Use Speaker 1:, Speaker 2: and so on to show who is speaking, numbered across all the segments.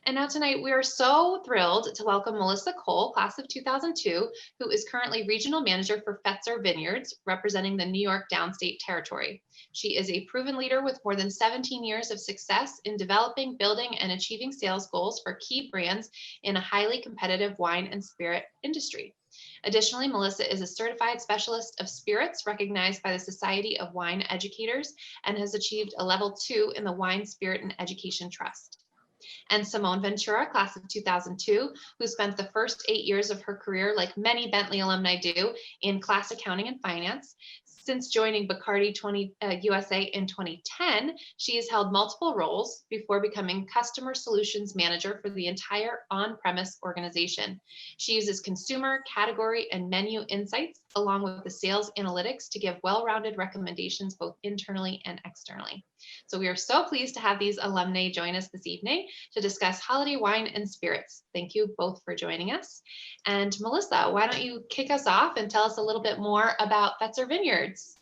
Speaker 1: And now tonight, we are so thrilled to welcome Melissa Cole, class of 2002, who is currently regional manager for Fetzer Vineyards, representing the New York Downstate Territory. She is a proven leader with more than 17 years of success in developing, building, and achieving sales goals for key brands in a highly competitive wine and spirit industry. Additionally, Melissa is a certified specialist of spirits recognized by the Society of Wine Educators and has achieved a level 2 in the Wine, Spirit, and Education Trust. And Simone Ventura, class of 2002, who spent the first 8 years of her career, like many Bentley alumni do, in class accounting and finance. Since joining Bacardi USA in 2010, she has held multiple roles before becoming customer solutions manager for the entire on-premise organization. She uses consumer, category, and menu insights along with the sales analytics to give well-rounded recommendations both internally and externally. So we are so pleased to have these alumni join us this evening to discuss holiday wine and spirits. Thank you both for joining us. And Melissa, why don't you kick us off and tell us a little bit more about Fetzer Vineyards?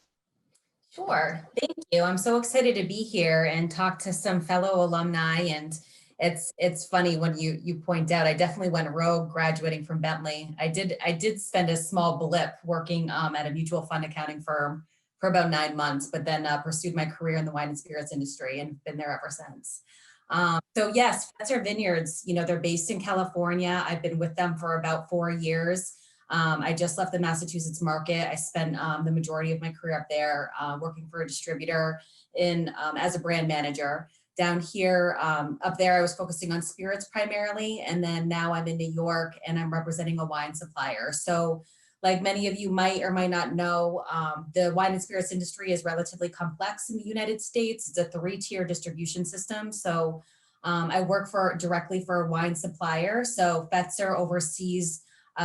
Speaker 2: Sure, thank you. I'm so excited to be here and talk to some fellow alumni. And it's funny when you point out, I definitely went rogue graduating from Bentley. I did spend a small blip working at a mutual fund accounting firm for about 9 months, but then pursued my career in the wine and spirits industry and been there ever since. So yes, Fetzer Vineyards, they're based in California. I've been with them for about 4 years. I just left the Massachusetts market. I spent the majority of my career up there working for a distributor as a brand manager. Down here, up there, I was focusing on spirits primarily. And then now I'm in New York and I'm representing a wine supplier. So like many of you might or might not know, the wine and spirits industry is relatively complex in the United States. It's a 3-tier distribution system. So I work directly for a wine supplier. So Fetzer oversees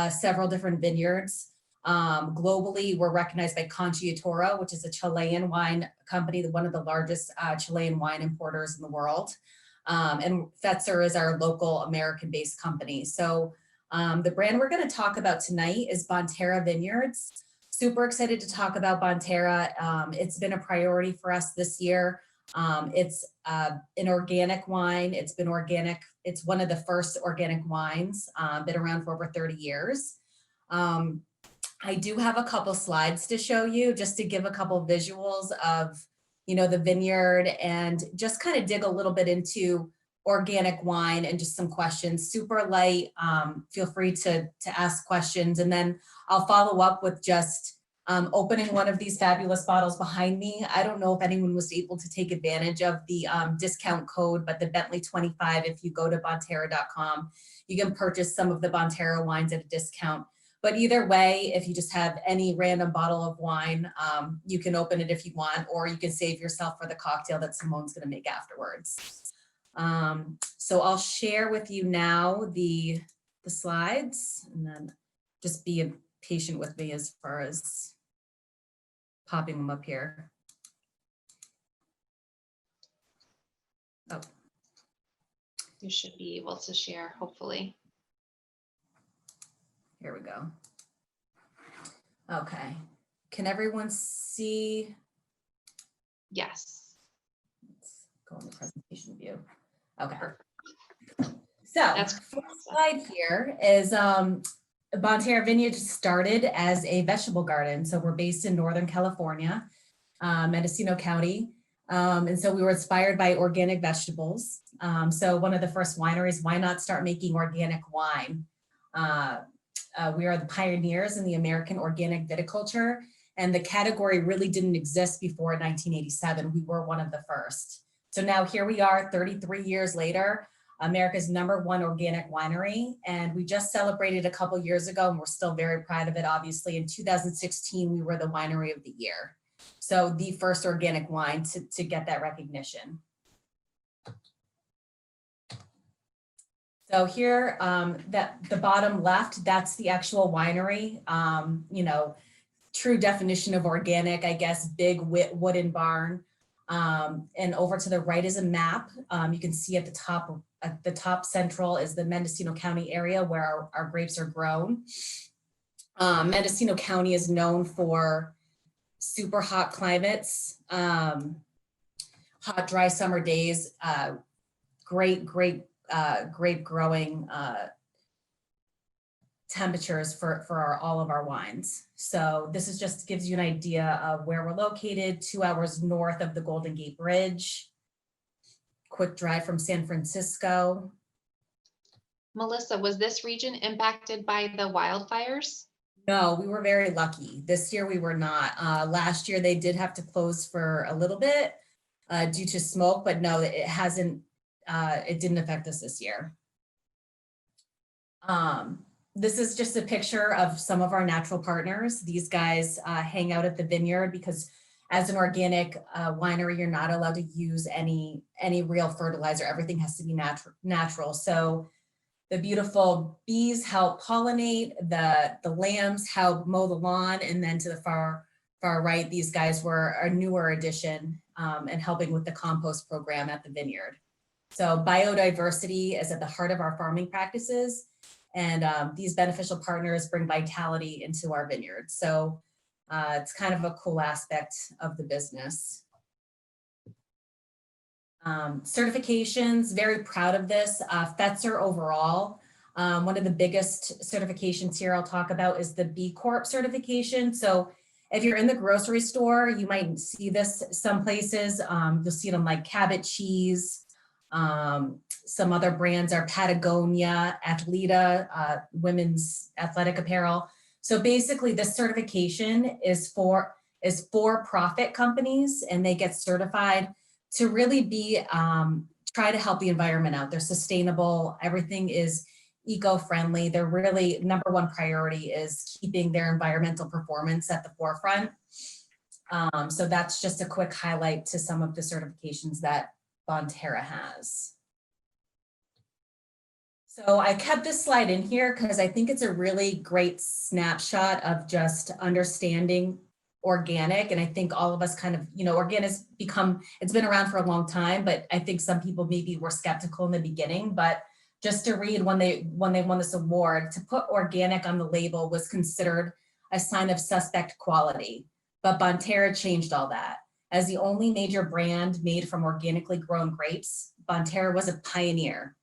Speaker 2: several different vineyards. Globally, we're recognized by Conciertora, which is a Chilean wine company, one of the largest Chilean wine importers in the world. And Fetzer is our local American-based company. So the brand we're going to talk about tonight is Ventura Vineyards. Super excited to talk about Ventura. It's been a priority for us this year. It's an organic wine. It's been organic. It's one of the first organic wines, been around for over 30 years. I do have a couple slides to show you just to give a couple visuals of, the vineyard and just kind of dig a little bit into organic wine and just some questions. Super light. Feel free to ask questions, and then I'll follow up with just opening one of these fabulous bottles behind me. I don't know if anyone was able to take advantage of the discount code, but the Bentley 25, if you go to Bonterra.com, you can purchase some of the Ventura wines at a discount. But either way, if you just have any random bottle of wine, you can open it if you want, or you can save yourself for the cocktail that Simone's going to make afterwards. So I'll share with you now the slides, and then just be patient with me as far as popping them up here. Oh.
Speaker 1: You should be able to share, hopefully.
Speaker 2: Here we go. Okay. Can everyone see?
Speaker 1: Yes.
Speaker 2: Let's go in the presentation view. Okay. So first slide here is Ventura Vineyards started as a vegetable garden. So we're based in Northern California, Mendocino County. And so we were inspired by organic vegetables. So one of the first wineries, why not start making organic wine? We are the pioneers in the American organic viticulture, and the category really didn't exist before 1987. We were one of the first. So now here we are 33 years later, America's #1 organic winery. And we just celebrated a couple years ago, and we're still very proud of it. Obviously, in 2016, we were the winery of the year. So the first organic wine to get that recognition. So here, the bottom left, that's the actual winery. True definition of organic, I guess, big wooden barn. And over to the right is a map. You can see at the top central is the Mendocino County area where our grapes are grown. Mendocino County is known for super hot climates, hot, dry summer days, great grape growing temperatures for all of our wines. So this is just gives you an idea of where we're located, 2 hours north of the Golden Gate Bridge, quick drive from San Francisco.
Speaker 1: Melissa, was this region impacted by the wildfires?
Speaker 2: No, we were very lucky. This year we were not. Last year they did have to close for a little bit due to smoke, but no, it hasn't, it didn't affect us this year. This is just a picture of some of our natural partners. These guys hang out at the vineyard because as an organic winery, you're not allowed to use any real fertilizer. Everything has to be natural. So the beautiful bees help pollinate, the lambs help mow the lawn, and then to the far right, these guys were a newer addition and helping with the compost program at the vineyard. So biodiversity is at the heart of our farming practices, and these beneficial partners bring vitality into our vineyard. So it's kind of a cool aspect of the business. Certifications, very proud of this. Fetzer overall, one of the biggest certifications here I'll talk about is the B Corp certification. So if you're in the grocery store, you might see this some places. You'll see it on like Cabot cheese. Some other brands are Patagonia, Athleta, women's athletic apparel. So basically this certification is for profit companies, and they get certified to really be, try to help the environment out. They're sustainable, everything is eco-friendly. They're really, number one priority is keeping their environmental performance at the forefront. So that's just a quick highlight to some of the certifications that Bonterra has. So I kept this slide in here because I think it's a really great snapshot of just understanding organic. And I think all of us kind of, you know, organic has become, it's been around for a long time, but I think some people maybe were skeptical in the beginning. But just to read when they won this award, to put organic on the label was considered a sign of suspect quality. But Bonterra changed all that. As the only major brand made from organically grown grapes, Bonterra was a pioneer.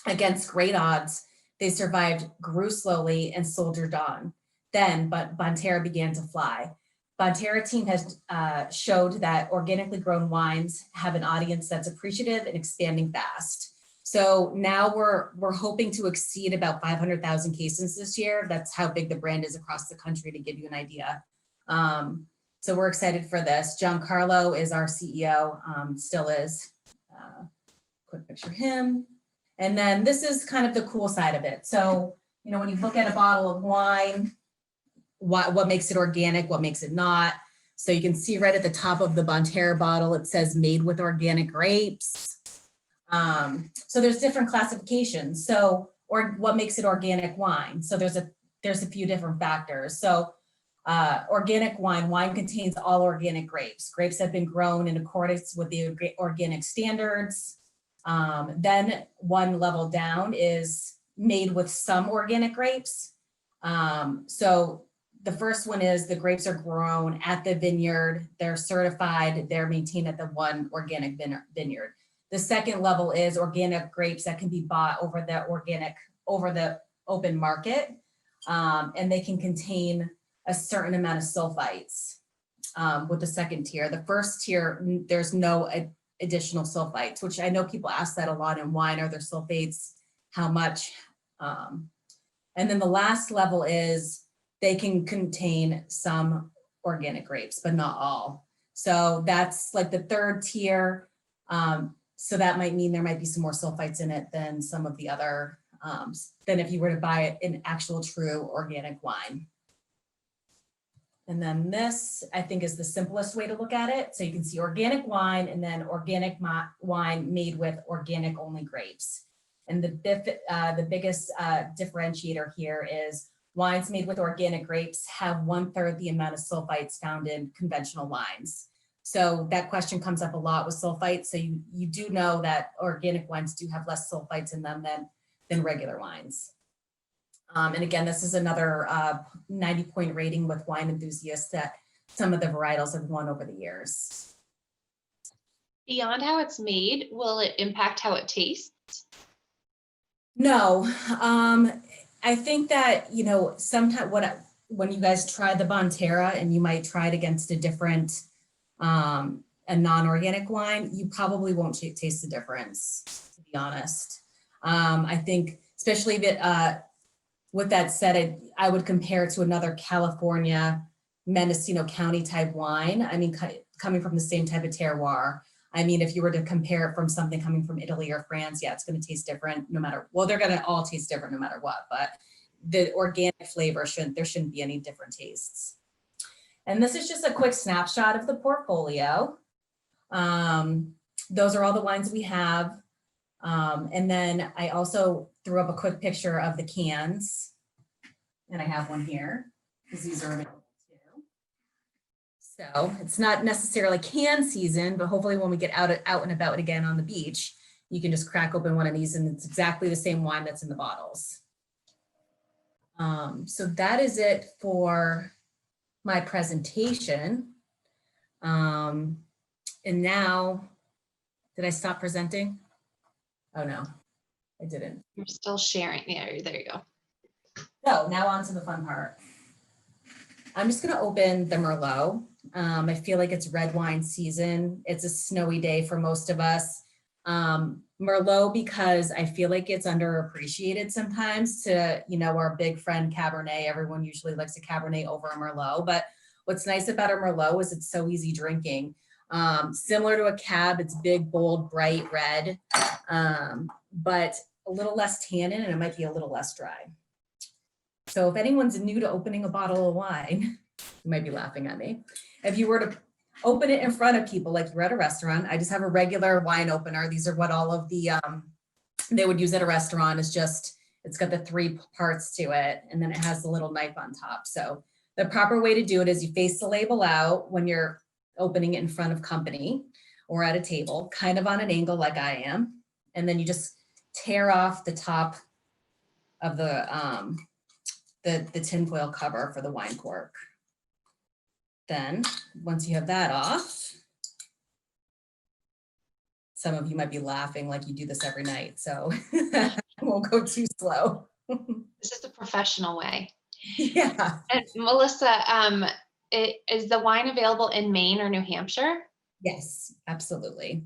Speaker 2: Against great odds, they survived, grew slowly, and soldiered on. Then, but Bonterra began to fly. Bonterra team has showed that organically grown wines have an audience that's appreciative and expanding fast. So now we're hoping to exceed about 500,000 cases this year. That's how big the brand is across the country, to give you an idea. So we're excited for this. Giancarlo is our CEO, still is. Quick picture of him. And then this is kind of the cool side of it. So, you know, when you look at a bottle of wine, what makes it organic, what makes it not. So you can see right at the top of the Bonterra bottle, it says made with organic grapes. So there's different classifications. So, or what makes it organic wine? So there's a few different factors. So organic wine contains all organic grapes. Grapes have been grown in accordance with the organic standards. Then one level down is made with some organic grapes. So the first one is the grapes are grown at the vineyard, they're certified, they're maintained at the one organic vineyard. The second level is organic grapes that can be bought over the open market, and they can contain a certain amount of sulfites with the second tier. The first tier, there's no additional sulfites, which I know people ask that a lot in wine. Are there sulfates? How much? And then the last level is they can contain some organic grapes, but not all. So that's like the third tier. So that might mean there might be some more sulfites in it than some of the other, than if you were to buy an actual true organic wine. And then this, I think, is the simplest way to look at it. So you can see organic wine and then organic wine made with organic only grapes. And the biggest differentiator here is wines made with organic grapes have 1/3 the amount of sulfites found in conventional wines. So that question comes up a lot with sulfites. So you do know that organic wines do have less sulfites in them than regular wines. And again, this is another 90-point rating with wine enthusiasts that some of the varietals have won over the years.
Speaker 1: Beyond how it's made, will it impact how it tastes?
Speaker 2: No, I think that, you know, sometimes when you guys try the Bonterra and you might try it against a different, a non-organic wine, you probably won't taste the difference, to be honest. I think, especially that, with that said, I would compare it to another California, Mendocino County type wine. I mean, coming from the same type of terroir. I mean, if you were to compare it from something coming from Italy or France, yeah, it's going to taste different no matter, well, they're going to all taste different no matter what, but the organic flavor there shouldn't be any different tastes. And this is just a quick snapshot of the portfolio. Those are all the wines we have. And then I also threw up a quick picture of the cans, and I have one here because these are available too. So it's not necessarily can season, but hopefully when we get out and about again on the beach, you can just crack open one of these and it's exactly the same wine that's in the bottles. So that is it for my presentation. And now, did I stop presenting? Oh no, I didn't.
Speaker 1: You're still sharing. Yeah, there you go.
Speaker 2: So now on to the fun part. I'm just gonna open the Merlot. I feel like it's red wine season. It's a snowy day for most of us. Merlot, because I feel like it's underappreciated sometimes to, you know, our big friend Cabernet. Everyone usually likes a Cabernet over a Merlot, but what's nice about a Merlot is it's so easy drinking. Similar to a Cab, it's big, bold, bright red, but a little less tannin and it might be a little less dry. So if anyone's new to opening a bottle of wine, you might be laughing at me. If you were to open it in front of people like you're at a restaurant, I just have a regular wine opener. These are what all of the, they would use at a restaurant. Is just, it's got the 3 parts to it and then it has the little knife on top. So the proper way to do it is you face the label out when you're opening it in front of company or at a table, kind of on an angle like I am. And then you just tear off the top of the tinfoil cover for the wine cork. Then once you have that off, some of you might be laughing like you do this every night, so I won't go too slow.
Speaker 1: This is the professional way.
Speaker 2: Yeah.
Speaker 1: And Melissa, is the wine available in Maine or New Hampshire?
Speaker 2: Yes, absolutely.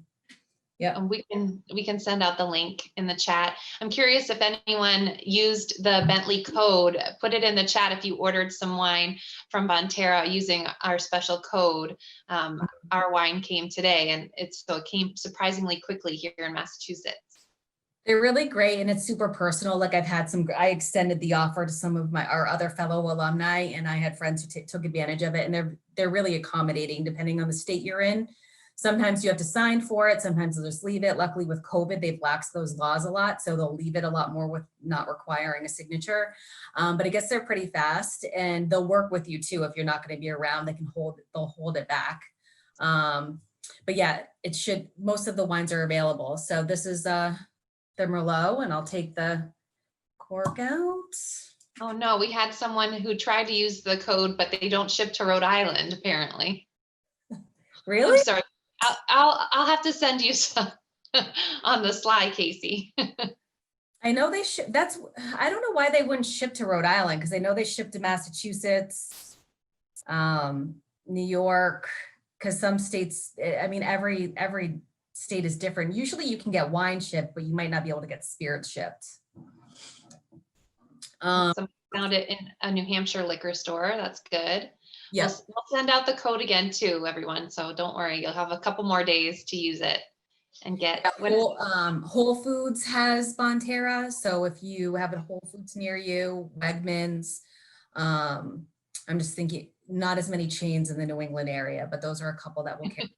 Speaker 2: Yeah.
Speaker 1: And we can send out the link in the chat. I'm curious if anyone used the Bentley code. Put it in the chat if you ordered some wine from Bonterra using our special code. Our wine came today, and it came surprisingly quickly here in Massachusetts.
Speaker 2: They're really great, and it's super personal. Like I extended the offer to some of our other fellow alumni, and I had friends who took advantage of it, and they're really accommodating depending on the state you're in. Sometimes you have to sign for it. Sometimes they'll just leave it. Luckily with COVID, they've laxed those laws a lot. So they'll leave it a lot more with not requiring a signature. But I guess they're pretty fast and they'll work with you too. If you're not going to be around, they'll hold it back. But yeah, most of the wines are available. So this is the Merlot, and I'll take the cork out.
Speaker 1: Oh no, we had someone who tried to use the code, but they don't ship to Rhode Island, apparently.
Speaker 2: Really?
Speaker 1: I'm sorry. I'll have to send you some on the sly, Casey.
Speaker 2: I know they ship. I don't know why they wouldn't ship to Rhode Island, because I know they ship to Massachusetts, New York, because some states, I mean, every state is different. Usually you can get wine shipped, but you might not be able to get spirits shipped.
Speaker 1: Someone found it in a New Hampshire liquor store. That's good. Yeah. We'll send out the code again too, everyone. So don't worry, you'll have a couple more days to use it and get.
Speaker 2: Whole Foods has Bonterra. So if you have a Whole Foods near you, Wegmans, I'm just thinking not as many chains in the New England area, but those are a couple that will carry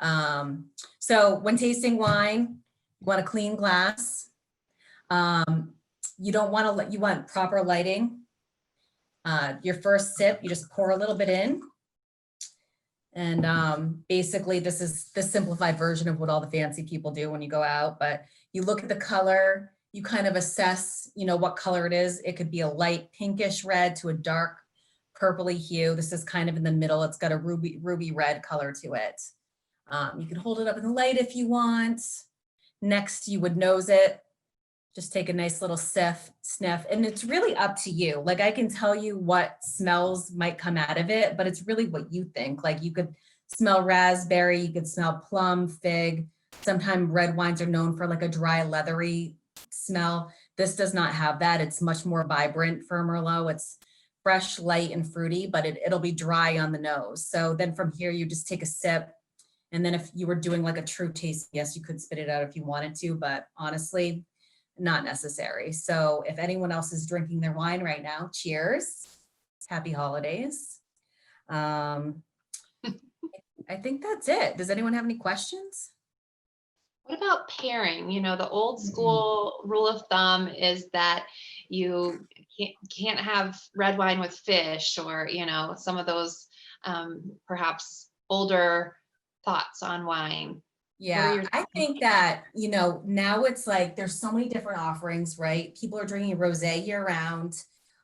Speaker 2: it. So when tasting wine, you want a clean glass. You want proper lighting. Your first sip, you just pour a little bit in. And basically this is the simplified version of what all the fancy people do when you go out, but you look at the color, you kind of assess, what color it is. It could be a light pinkish red to a dark purpley hue. This is kind of in the middle. It's got a ruby red color to it. You can hold it up in the light if you want. Next, you would nose it. Just take a nice little sniff, and it's really up to you. Like I can tell you what smells might come out of it, but it's really what you think. Like you could smell raspberry, you could smell plum, fig. Sometimes red wines are known for like a dry, leathery smell. This does not have that. It's much more vibrant for Merlot. It's fresh, light, and fruity, but it'll be dry on the nose. So then from here, you just take a sip. And then if you were doing like a true taste, yes, you could spit it out if you wanted to, but honestly, not necessary. So if anyone else is drinking their wine right now, cheers. Happy holidays. I think that's it. Does anyone have any questions?
Speaker 1: What about pairing? You know, the old school rule of thumb is that you can't have red wine with fish, or, you know, some of those perhaps older thoughts on wine.
Speaker 2: Yeah, I think that, you know, now it's like there's so many different offerings, right? People are drinking rosé year round,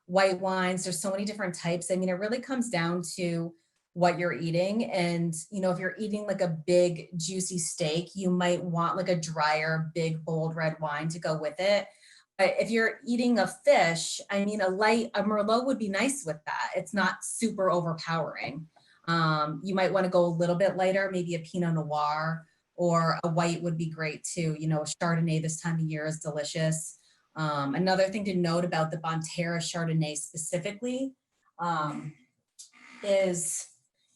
Speaker 2: white wines, there's so many different types. I mean, it really comes down to what you're eating. And, you know, if you're eating like a big juicy steak, you might want like a drier, big, bold red wine to go with it. But if you're eating a fish, I mean, a Merlot would be nice with that. It's not super overpowering. You might want to go a little bit lighter, maybe a Pinot Noir, or a white would be great too. You know, a Chardonnay this time of year is delicious. Another thing to note about the Bonterra Chardonnay specifically is,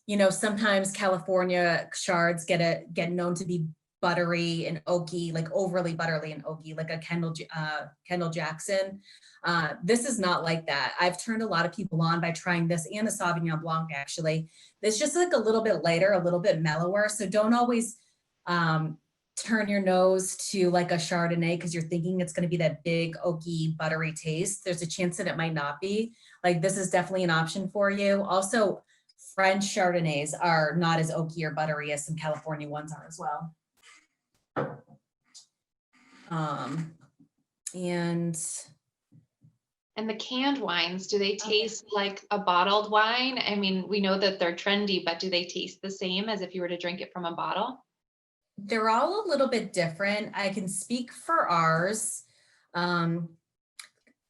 Speaker 2: you know, sometimes California Chards get known to be buttery and oaky, like overly buttery and oaky, like a Kendall Jackson. This is not like that. I've turned a lot of people on by trying this and the Sauvignon Blanc, actually. It's just like a little bit lighter, a little bit mellower. So don't always turn your nose to like a Chardonnay because you're thinking it's going to be that big, oaky, buttery taste. There's a chance that it might not be. Like this is definitely an option for you. Also, French Chardonnays are not as oaky or buttery as some California ones are as well.
Speaker 1: And the canned wines, do they taste like a bottled wine? I mean, we know that they're trendy, but do they taste the same as if you were to drink it from a bottle?
Speaker 2: They're all a little bit different. I can speak for ours. You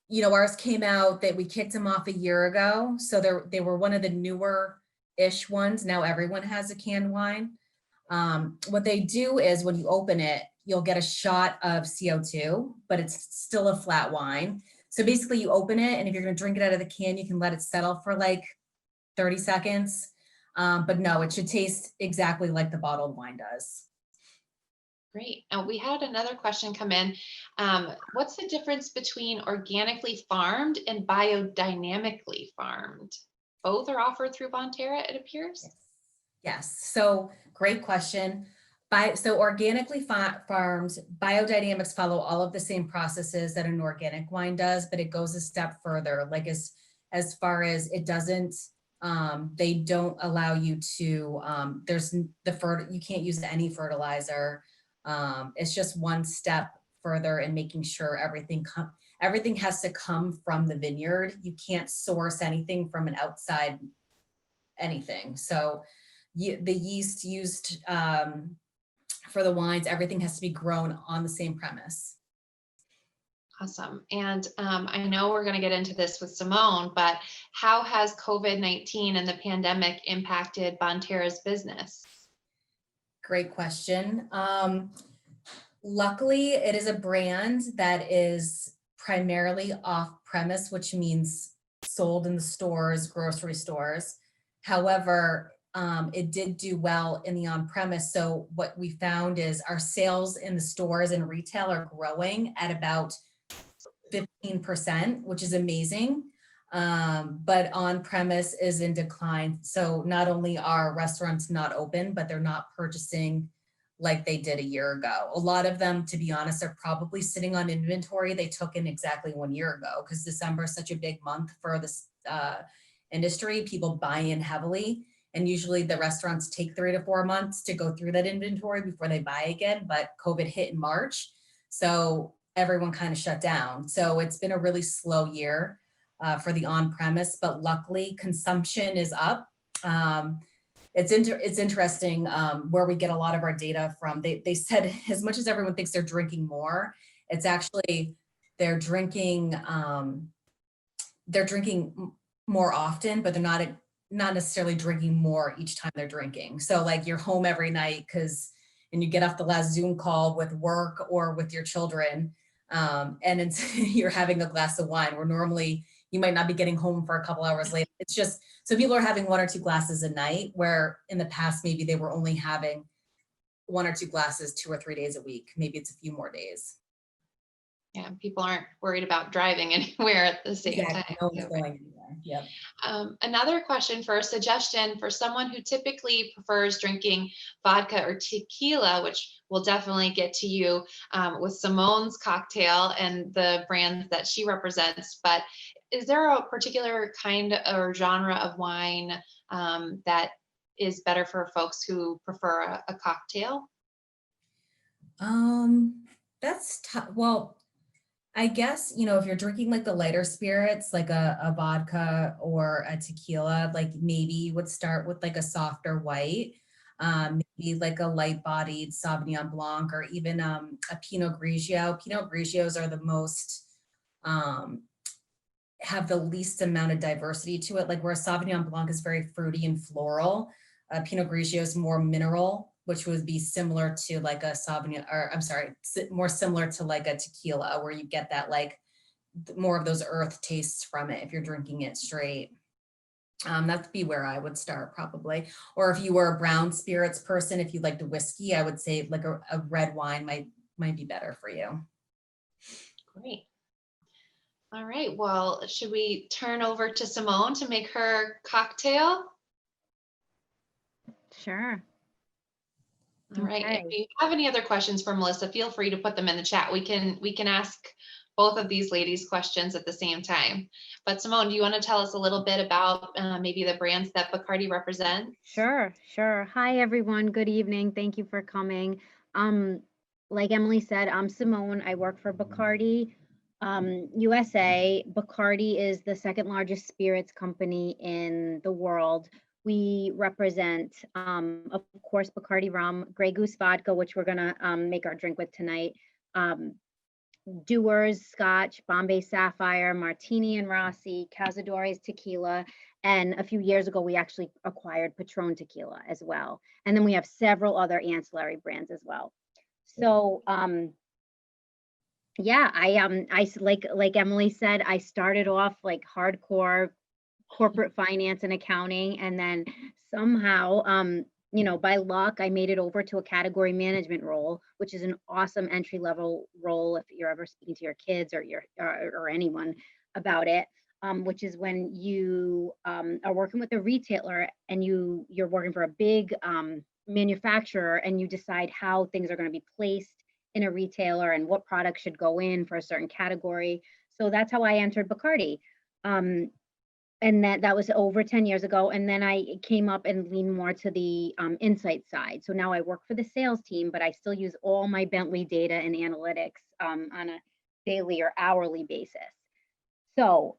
Speaker 2: know, ours came out that we kicked them off a year ago. So they were one of the newer-ish ones. Now everyone has a canned wine. What they do is when you open it, you'll get a shot of CO2, but it's still a flat wine. So basically you open it, and if you're going to drink it out of the can, you can let it settle for like 30 seconds. But no, it should taste exactly like the bottled wine does.
Speaker 1: Great. We had another question come in. What's the difference between organically farmed and biodynamically farmed? Both are offered through Bonterra, it appears.
Speaker 2: Yes. So great question. So organically farmed, biodynamics follow all of the same processes that an organic wine does, but it goes a step further. Like as far as it doesn't, they don't allow you to, you can't use any fertilizer. It's just one step further in making sure everything has to come from the vineyard. You can't source anything from an outside anything. So the yeast used for the wines, everything has to be grown on the same premise.
Speaker 1: Awesome. And I know we're going to get into this with Simone, but how has COVID-19 and the pandemic impacted Bonterra's business?
Speaker 2: Great question. Luckily, it is a brand that is primarily off-premise, which means sold in the stores, grocery stores. However, it did do well in the on-premise. So what we found is our sales in the stores and retail are growing at about 15%, which is amazing. But on-premise is in decline. So not only are restaurants not open, but they're not purchasing like they did a year ago. A lot of them, to be honest, are probably sitting on inventory they took in exactly 1 year ago, because December is such a big month for this industry. People buy in heavily, and usually the restaurants take 3 to 4 months to go through that inventory before they buy again. But COVID hit in March, so everyone kind of shut down. So it's been a really slow year for the on-premise, but luckily consumption is up. It's interesting where we get a lot of our data from. They said as much as everyone thinks they're drinking more, it's actually they're drinking more often, but they're not necessarily drinking more each time they're drinking. So like you're home every night and you get off the last Zoom call with work or with your children, and you're having a glass of wine, where normally you might not be getting home for a couple hours later. It's just, so people are having 1 or 2 glasses a night, where in the past, maybe they were only having 1 or 2 glasses 2 or 3 days a week. Maybe it's a few more days.
Speaker 1: Yeah, people aren't worried about driving anywhere at the same
Speaker 2: Exactly.
Speaker 1: time.
Speaker 2: No one's going anywhere. Yep.
Speaker 1: Another question for a suggestion for someone who typically prefers drinking vodka or tequila, which we'll definitely get to you with Simone's cocktail and the brands that she represents. But is there a particular kind or genre of wine that is better for folks who prefer a cocktail?
Speaker 2: That's tough. Well, I guess, if you're drinking like the lighter spirits, like a vodka or a tequila, like maybe you would start with like a softer white, maybe like a light bodied Sauvignon Blanc, or even a Pinot Grigio. Pinot Grigios are the most, have the least amount of diversity to it. Like where a Sauvignon Blanc is very fruity and floral, Pinot Grigio is more mineral, which would be similar to like a Sauvignon, or I'm sorry, more similar to like a tequila, where you get that like more of those earth tastes from it if you're drinking it straight. That'd be where I would start probably. Or if you were a brown spirits person, if you liked a whiskey, I would say like a red wine might be better for you.
Speaker 1: Great. All right. Well, should we turn over to Simone to make her cocktail?
Speaker 3: Sure.
Speaker 1: All right.
Speaker 3: Okay.
Speaker 1: If you have any other questions for Melissa, feel free to put them in the chat. We can ask both of these ladies questions at the same time. But Simone, do you want to tell us a little bit about maybe the brands that Bacardi represents?
Speaker 3: Sure. Hi, everyone. Good evening. Thank you for coming. Like Emily said, I'm Simone. I work for Bacardi USA. Bacardi is the second largest spirits company in the world. We represent, of course, Bacardi rum, Grey Goose vodka, which we're going to make our drink with tonight. Dewar's Scotch, Bombay Sapphire, Martini and Rossi, Cazadores Tequila, and a few years ago we actually acquired Patron Tequila as well. And then we have several other ancillary brands as well. So yeah, I like Emily said, I started off like hardcore corporate finance and accounting, and then somehow by luck, I made it over to a category management role, which is an awesome entry level role if you're ever speaking to your kids or anyone about it, which is when you are working with a retailer and you're working for a big manufacturer, and you decide how things are going to be placed in a retailer and what products should go in for a certain category. So that's how I entered Bacardi. And that was over 10 years ago. And then I came up and leaned more to the insight side. So now I work for the sales team, but I still use all my Bentley data and analytics on a daily or hourly basis. So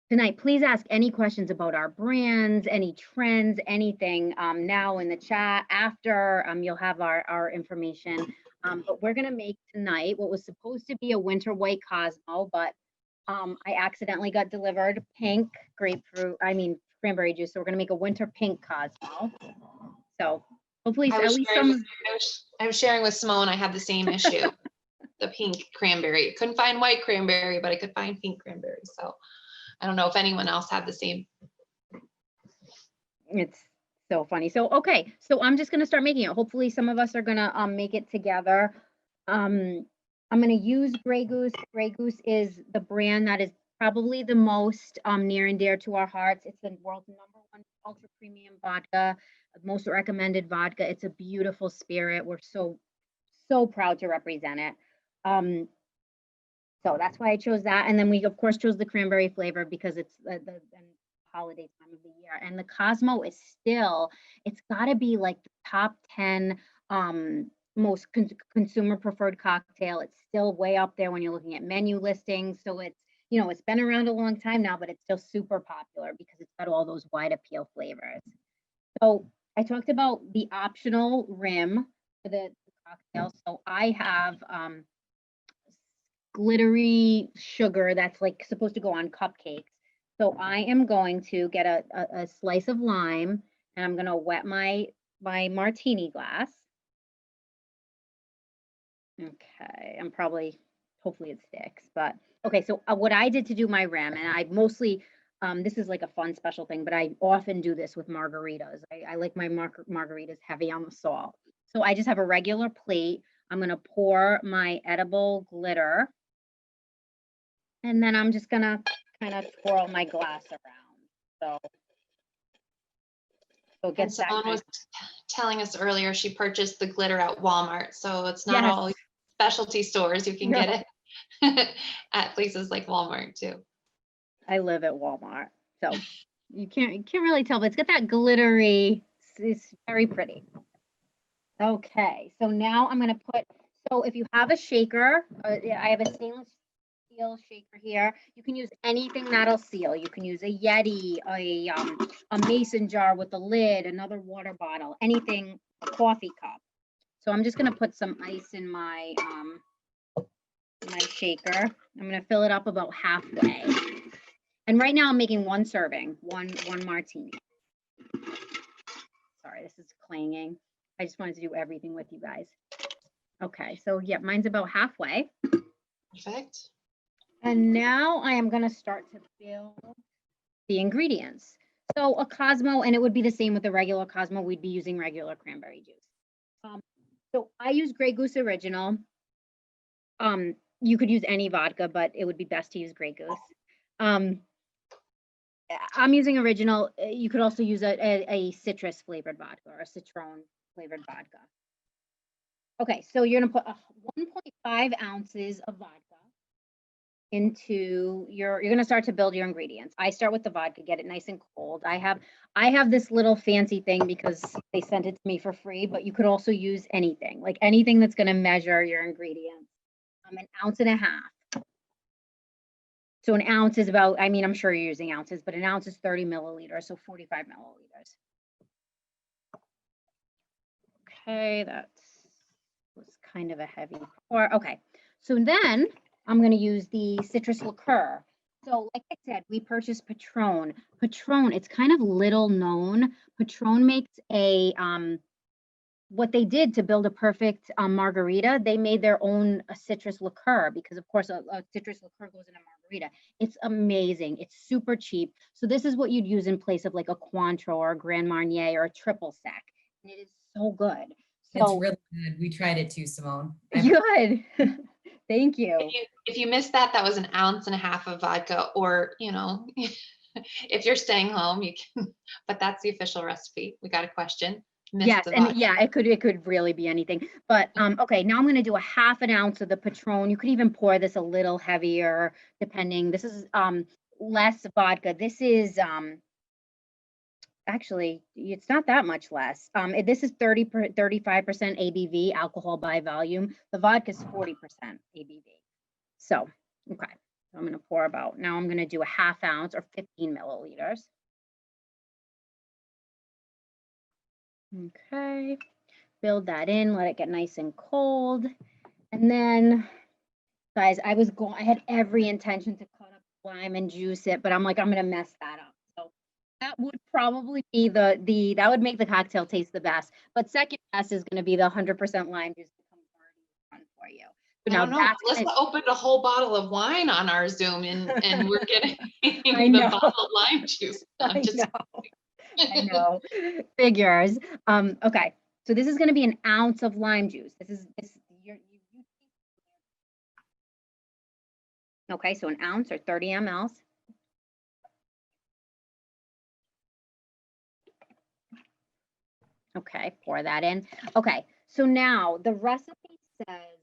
Speaker 3: tonight, please ask any questions about our brands, any trends, anything now in the chat. After you'll have our information. But we're gonna make tonight what was supposed to be a winter white Cosmo, but I accidentally got delivered pink cranberry juice. So we're gonna make a winter pink Cosmo. So hopefully at least
Speaker 1: I was sharing with Simone, I had the same issue. The pink cranberry. I couldn't find white cranberry, but I could find pink cranberry. So I don't know if anyone else had the same.
Speaker 3: It's so funny. So okay, so I'm just gonna start making it. Hopefully some of us are gonna make it together. I'm going to use Grey Goose. Grey Goose is the brand that is probably the most near and dear to our hearts. It's the world's #1 ultra premium vodka, most recommended vodka. It's a beautiful spirit. We're so proud to represent it. So that's why I chose that. And then we, of course, chose the cranberry flavor because it's the holiday time of the year. And the Cosmo is still, it's got to be like the top 10 most consumer preferred cocktail. It's still way up there when you're looking at menu listings. So it's, it's been around a long time now, but it's still super popular because it's got all those wide appeal flavors. So I talked about the optional rim for the cocktail. So I have glittery sugar that's like supposed to go on cupcakes. So I am going to get a slice of lime, and I'm gonna wet my martini glass. Okay, hopefully it sticks, but okay. So what I did to do my rim, and I mostly, this is like a fun special thing, but I often do this with margaritas. I like my margaritas heavy on the salt. So I just have a regular plate. I'm gonna pour my edible glitter, and then I'm just gonna kind of twirl my glass around. So it
Speaker 1: And
Speaker 3: gets that
Speaker 1: Simone
Speaker 3: nice.
Speaker 1: was telling us earlier she purchased the glitter at Walmart, so it's not
Speaker 3: Yes.
Speaker 1: all specialty stores. You can
Speaker 3: No.
Speaker 1: get it at places like Walmart too.
Speaker 3: I live at Walmart, so you can't really tell, but it's got that glittery. It's very pretty. Okay, so now I'm gonna put. So if you have a shaker, yeah, I have a stainless steel shaker here. You can use anything that'll seal. You can use a Yeti, a mason jar with a lid, another water bottle, anything, a coffee cup. So I'm just gonna put some ice in my shaker. I'm gonna fill it up about halfway. And right now I'm making one serving, one martini. Sorry, this is clanging. I just wanted to do everything with you guys. Okay, so yeah, mine's about halfway.
Speaker 1: Perfect.
Speaker 3: And now I am gonna start to build the ingredients. So a Cosmo, and it would be the same with the regular Cosmo, we'd be using regular cranberry juice. So I use Grey Goose Original. You could use any vodka, but it would be best to use Grey Goose. I'm using original. You could also use a citrus flavored vodka or a citron flavored vodka. Okay, so you're gonna put 1.5 ounces of vodka into you're gonna start to build your ingredients. I start with the vodka, get it nice and cold. I have this little fancy thing because they sent it to me for free, but you could also use anything, like anything that's gonna measure your ingredients. An ounce and a half. So an ounce is about, I mean, I'm sure you're using ounces, but an ounce is 30 milliliters, so 45 milliliters. Okay, that was kind of a heavy pour. Okay, so then I'm going to use the citrus liqueur. So like I said, we purchased Patron. Patron, it's kind of little known. Patron makes what they did to build a perfect margarita, they made their own citrus liqueur because, of course, a citrus liqueur goes in a margarita. It's amazing. It's super cheap. So this is what you'd use in place of like a Cointreau or a Grand Marnier or a triple sec. And it is so good.
Speaker 2: It's really good. We tried it too, Simone.
Speaker 3: Good. Thank you.
Speaker 1: If you missed that, that was an ounce and a half of vodka, or, you know, if you're staying home, you can, but that's the official recipe. We got a question.
Speaker 3: Yes, and yeah, it could really be anything. But okay, now I'm going to do a half an ounce of the Patron. You could even pour this a little heavier, depending. This is less vodka. This is actually it's not that much less. This is 35% ABV, alcohol by volume. The vodka is 40% ABV. So okay, I'm going to pour about. Now I'm going to do a half ounce or 15 milliliters. Okay, build that in, let it get nice and cold. And then, guys, I had every intention to cut up lime and juice it, but I'm like, I'm gonna mess that up. So that would probably be that would make the cocktail taste the best. But second best is gonna be the 100% lime juice that comes already done for you. So
Speaker 1: I don't know. Melissa opened a whole bottle of wine on our Zoom, and we're getting the bottled lime juice.
Speaker 3: I know. Figures. Okay. So this is going to be an ounce of lime juice. Okay, so an ounce or 30 mLs. Okay, pour that in. Okay, so now the recipe says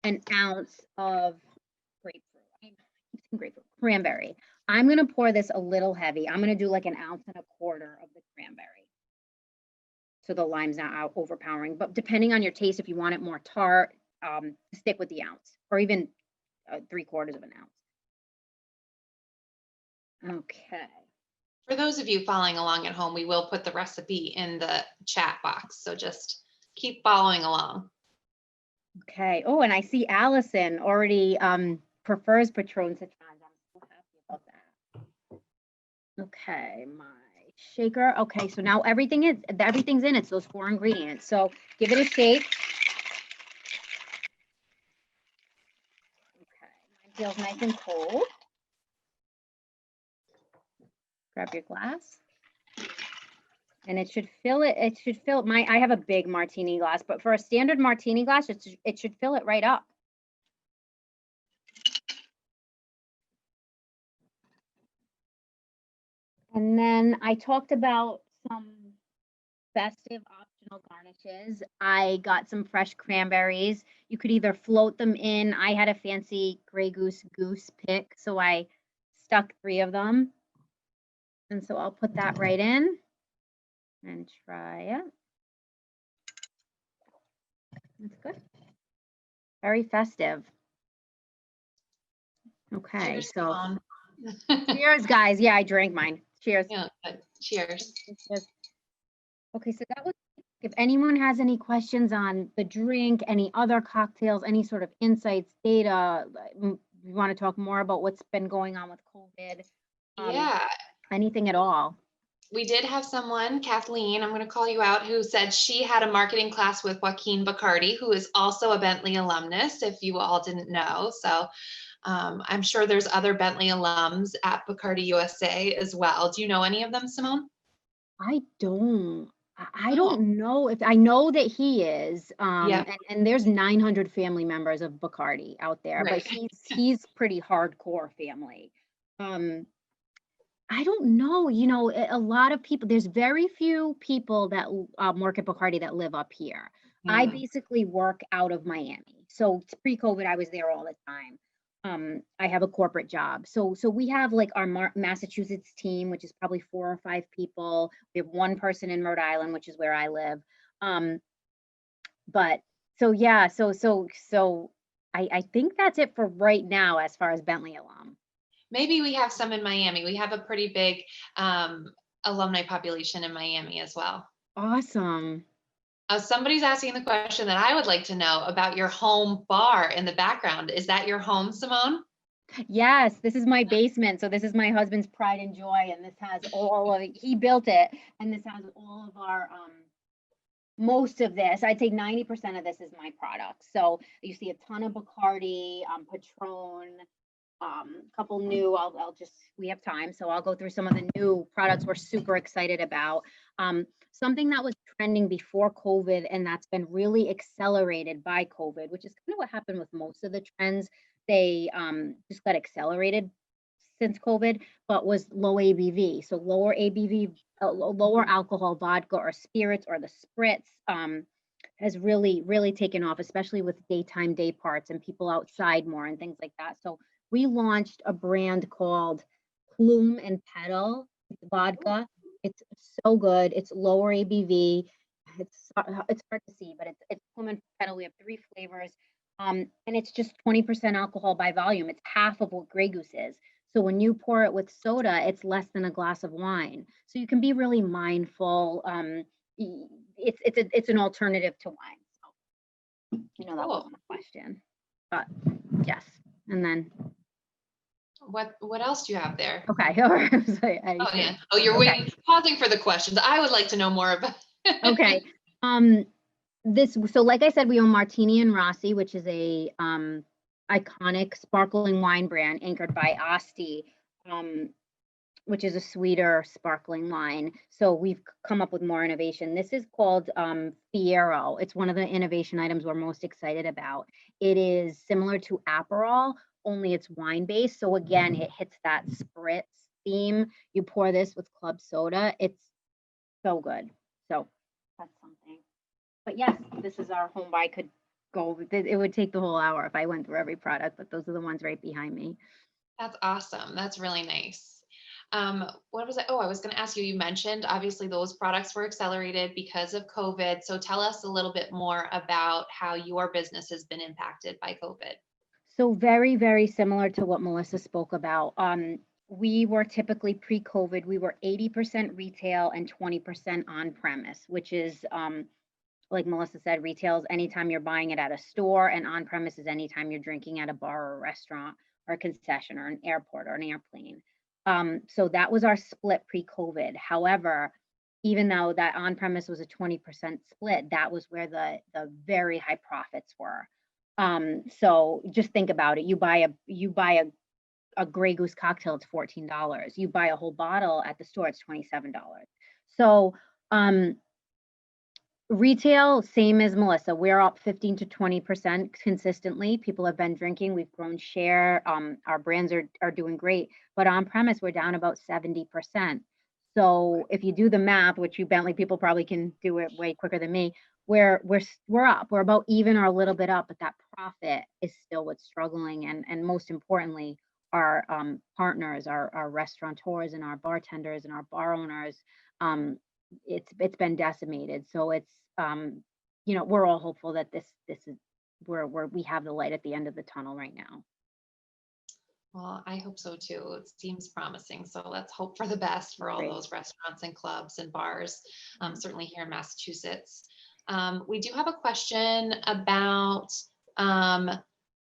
Speaker 3: an ounce of cranberry. I'm going to pour this a little heavy. I'm going to do like an ounce and a quarter of the cranberry. So the lime's not overpowering, but depending on your taste, if you want it more tart, stick with the ounce or even 3/4 of an ounce. Okay.
Speaker 1: For those of you following along at home, we will put the recipe in the chat box. So just keep following along.
Speaker 3: Okay. Oh, and I see Allison already prefers Patron citrons. I'm so happy about that. Okay, my shaker. Okay, so now everything's in it. It's those 4 ingredients. So give it a shake. Okay, mine feels nice and cold. Grab your glass. And it should fill it. It should fill I have a big martini glass, but for a standard martini glass, it should fill it right up. And then I talked about some festive optional garnishes. I got some fresh cranberries. You could either float them in. I had a fancy Grey Goose pick, so I stuck 3 of them. And so I'll put that right in and try it. That's good. Very festive. Okay,
Speaker 1: Cheers,
Speaker 3: so
Speaker 1: Simone.
Speaker 3: cheers, guys. Yeah, I drank mine. Cheers.
Speaker 1: Yeah, good. Cheers.
Speaker 3: Okay, so that was, if anyone has any questions on the drink, any other cocktails, any sort of insights, data, you want to talk more about what's been going on with COVID,
Speaker 1: Yeah,
Speaker 3: anything at all.
Speaker 1: we did have someone, Kathleen, I'm going to call you out, who said she had a marketing class with Joaquin Bacardi, who is also a Bentley alumnus, if you all didn't know. So I'm sure there's other Bentley alums at Bacardi USA as well. Do you know any of them, Simone?
Speaker 3: I don't. I
Speaker 1: Oh,
Speaker 3: don't know if I know that he is.
Speaker 1: yeah,
Speaker 3: And there's 900 family members of Bacardi out there, but
Speaker 1: right.
Speaker 3: he's pretty hardcore family. I don't know, a lot of people, there's very few people that work at Bacardi that live up here. I
Speaker 1: Mm,
Speaker 3: basically work out of Miami. So pre-COVID, I was there all the time. I have a corporate job. So we have like our Massachusetts team, which is probably 4 or 5 people. We have 1 person in Rhode Island, which is where I live. But so yeah, so I think that's it for right now as far as Bentley alum.
Speaker 1: maybe we have some in Miami. We have a pretty big alumni population in Miami as well.
Speaker 3: Awesome.
Speaker 1: Somebody's asking the question that I would like to know about your home bar in the background. Is that your home, Simone?
Speaker 3: Yes, this is my basement. So this is my husband's pride and joy, and this has all of it. He built it, and this has all of our most of this. I'd say 90% of this is my product. So you see a ton of Bacardi, Patron, couple new. I'll just, we have time, so I'll go through some of the new products we're super excited about. Something that was trending before COVID and that's been really accelerated by COVID, which is kind of what happened with most of the trends. They just got accelerated since COVID, but was low ABV. So lower ABV, lower alcohol vodka or spirits or the spritz has really taken off, especially with daytime day parts and people outside more and things like that. So we launched a brand called Plume and Petal vodka. It's so good. It's lower ABV. It's hard to see, but it's Plume and Petal. We have 3 flavors. And it's just 20% alcohol by volume. It's half of what Grey Goose is. So when you pour it with soda, it's less than a glass of wine. So you can be really mindful. It's an alternative to wine. So, that
Speaker 1: Cool.
Speaker 3: wasn't a question, but yes. And then
Speaker 1: What else do you have there?
Speaker 3: okay.
Speaker 1: Oh yeah. Oh, you're waiting, pausing for the questions. I would like to know more about.
Speaker 3: Okay. So like I said, we own Martini and Rossi, which is a iconic sparkling wine brand anchored by Asti, which is a sweeter sparkling wine. So we've come up with more innovation. This is called Fiero. It's one of the innovation items we're most excited about. It is similar to Aperol, only it's wine based. So again, it hits that spritz theme. You pour this with club soda. It's so good. So that's something. But yes, this is our home buy. Could go. It would take the whole hour if I went through every product, but those are the ones right behind me.
Speaker 1: That's awesome. That's really nice. What was it? Oh, I was going to ask you, you mentioned obviously those products were accelerated because of COVID. So tell us a little bit more about how your business has been impacted by COVID.
Speaker 3: So very, very similar to what Melissa spoke about. We were typically pre-COVID, we were 80% retail and 20% on premise, which is like Melissa said, retail is anytime you're buying it at a store, and on premise is anytime you're drinking at a bar or a restaurant or a concession or an airport or an airplane. So that was our split pre-COVID. However, even though that on premise was a 20% split, that was where the very high profits were. So just think about it. You buy a Grey Goose cocktail, it's $14. You buy a whole bottle at the store, it's $27. So retail, same as Melissa, we're up 15 to 20% consistently. People have been drinking, we've grown share, our brands are doing great, but on premise, we're down about 70%. So if you do the math, which you Bentley people probably can do it way quicker than me, we're up, we're about even or a little bit up, but that profit is still what's struggling. And most importantly, our partners, our restaurateurs and our bartenders and our bar owners, it's been decimated. So it's we're all hopeful that this is where we have the light at the end of the tunnel right now.
Speaker 1: Well, I hope so too. It seems promising. So let's hope for the best for all
Speaker 3: Great.
Speaker 1: those restaurants and clubs and bars, certainly here in Massachusetts. We do have a question about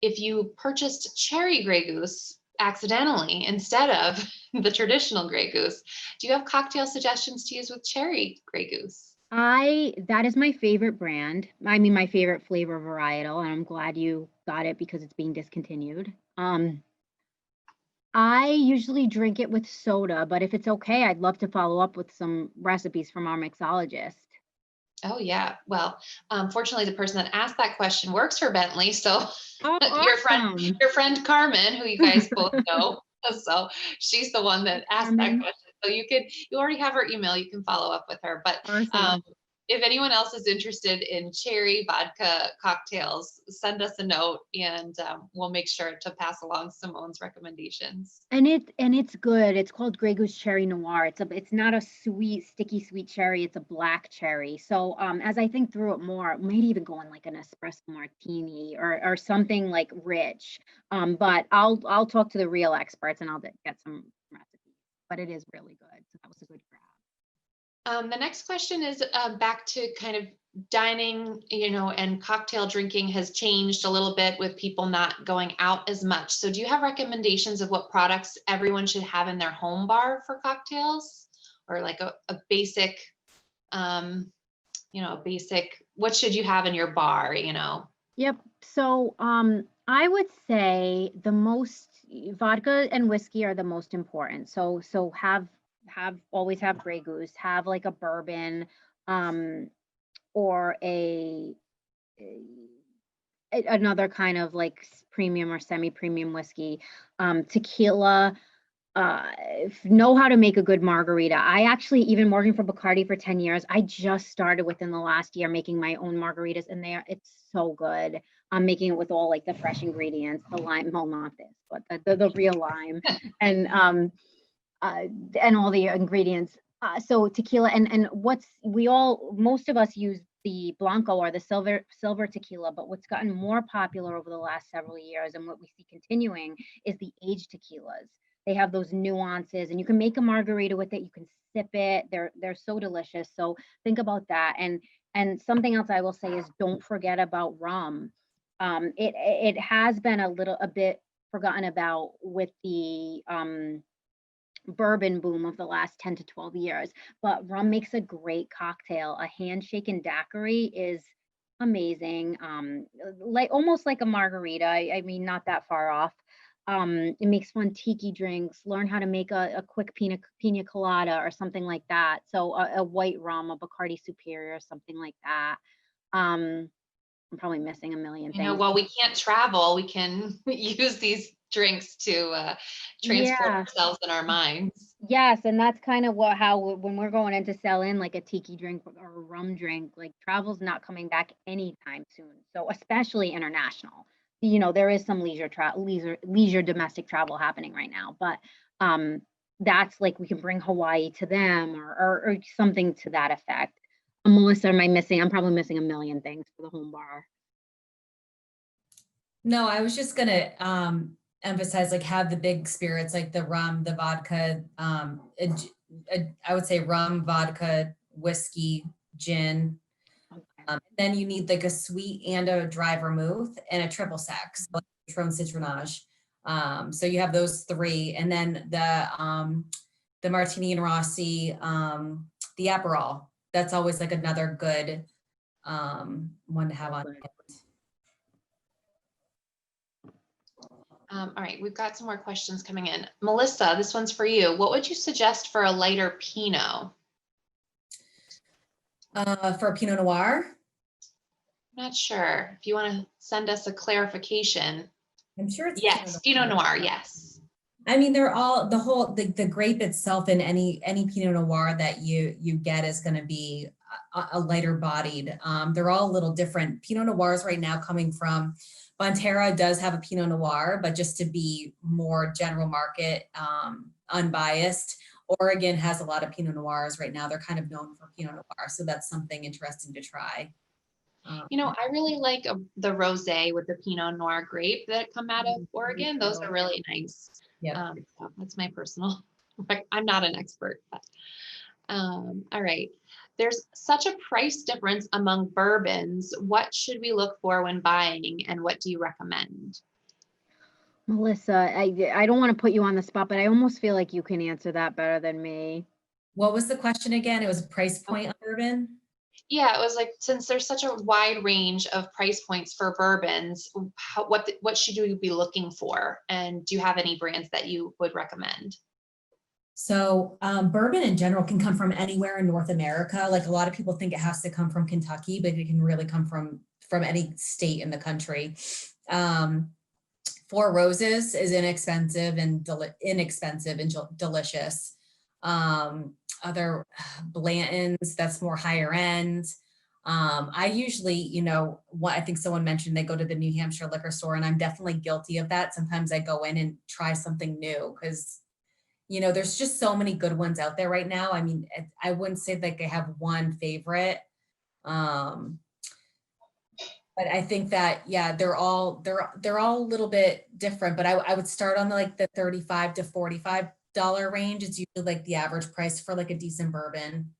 Speaker 1: if you purchased cherry Grey Goose accidentally instead of the traditional Grey Goose, do you have cocktail suggestions to use with cherry Grey Goose?
Speaker 3: That is my favorite brand. I mean, my favorite flavor varietal, and I'm glad you got it because it's being discontinued. I usually drink it with soda, but if it's okay, I'd love to follow up with some recipes from our mixologist.
Speaker 1: Oh yeah. Well, fortunately, the person that asked that question works for Bentley. So
Speaker 3: Oh,
Speaker 1: your
Speaker 3: awesome.
Speaker 1: friend Carmen, who you guys both know, so she's the one that asked that
Speaker 3: Carmen.
Speaker 1: question. So you already have her email. You can follow up with her. But
Speaker 3: Awesome.
Speaker 1: if anyone else is interested in cherry vodka cocktails, send us a note and we'll make sure to pass along Simone's recommendations.
Speaker 3: And it's good. It's called Grey Goose Cherry Noir. It's not a sweet, sticky sweet cherry. It's a black cherry. So as I think through it more, maybe even go on like an espresso martini or something like rich. But I'll talk to the real experts and I'll get some recipes. But it is really good. So that was a good grab.
Speaker 1: The next question is back to kind of dining, and cocktail drinking has changed a little bit with people not going out as much. So do you have recommendations of what products everyone should have in their home bar for cocktails, or like a basic, what should you have in your bar,
Speaker 3: Yep. So I would say the most vodka and whiskey are the most important. So always have Grey Goose, have like a bourbon, or another kind of like premium or semi-premium whiskey, tequila. Know how to make a good margarita. I actually, even working for Bacardi for 10 years, I just started within the last year making my own margaritas, and it's so good. I'm making it with all like the fresh ingredients, the lime, well, not this, but the real lime, and all the ingredients. So tequila and most of us use the Blanco or the silver tequila, but what's gotten more popular over the last several years and what we see continuing is the aged tequilas. They have those nuances and you can make a margarita with it. You can sip it. They're so delicious. So think about that. And something else I will say is don't forget about rum. It has been a bit forgotten about with the bourbon boom of the last 10 to 12 years, but rum makes a great cocktail. A handshaken daiquiri is amazing. Like almost like a margarita. I mean, not that far off. It makes fun tiki drinks. Learn how to make a quick pina colada or something like that. So a white rum, a Bacardi Superior, something like that. I'm probably missing a million things.
Speaker 1: While we can't travel, we can use these drinks to transport ourselves in our minds.
Speaker 3: Yes, and that's kind of when we're going in to sell in like a tiki drink or a rum drink, like travel's not coming back anytime soon. So especially international. There is some leisure domestic travel happening right now, but that's like we can bring Hawaii to them or something to that effect. Melissa, I'm probably missing a million things for the home bar.
Speaker 2: No, I was just gonna emphasize like have the big spirits like the rum, the vodka. I would say rum, vodka, whiskey, gin. Then you need like a sweet and a dry vermouth and a triple sec, so like Patron Citronage. So you have those three, and then the Martini and Rossi, the Aperol. That's always like another good one to have on.
Speaker 1: All right, we've got some more questions coming in. Melissa, this one's for you. What would you suggest for a lighter Pinot?
Speaker 2: For Pinot Noir?
Speaker 1: I'm not sure. If you want to send us a clarification.
Speaker 2: I'm sure it's
Speaker 1: Yes, Pinot Noir, yes.
Speaker 2: I mean, they're all the grape itself in any Pinot Noir that you get is going to be a lighter bodied. They're all a little different. Pinot Noirs right now coming from Ventura does have a Pinot Noir, but just to be more general market, unbiased, Oregon has a lot of Pinot Noirs right now. They're kind of known for Pinot Noir, so that's something interesting to try.
Speaker 1: You know, I really like the rosé with the Pinot Noir grape that come out of Oregon. Those are really nice.
Speaker 2: Yeah.
Speaker 1: So that's my personal, I'm not an expert, but all right. There's such a price difference among bourbons. What should we look for when buying, and what do you recommend?
Speaker 3: Melissa, I don't want to put you on the spot, but I almost feel like you can answer that better than me.
Speaker 2: What was the question again? It was a price point on bourbon?
Speaker 1: Yeah, it was like, since there's such a wide range of price points for bourbons, what should you be looking for? And do you have any brands that you would recommend?
Speaker 2: So bourbon in general can come from anywhere in North America. Like a lot of people think it has to come from Kentucky, but it can really come from any state in the country. Four Roses is inexpensive and delicious. Other Blanton's, that's more higher end. I usually, you know, what I think someone mentioned, they go to the New Hampshire liquor store, and I'm definitely guilty of that. Sometimes I go in and try something new because, you know, there's just so many good ones out there right now. I mean, I wouldn't say like I have one favorite. But I think that, yeah, they're all a little bit different, but I would start on like the $35 to $45 range. It's usually like the average price for like a decent bourbon.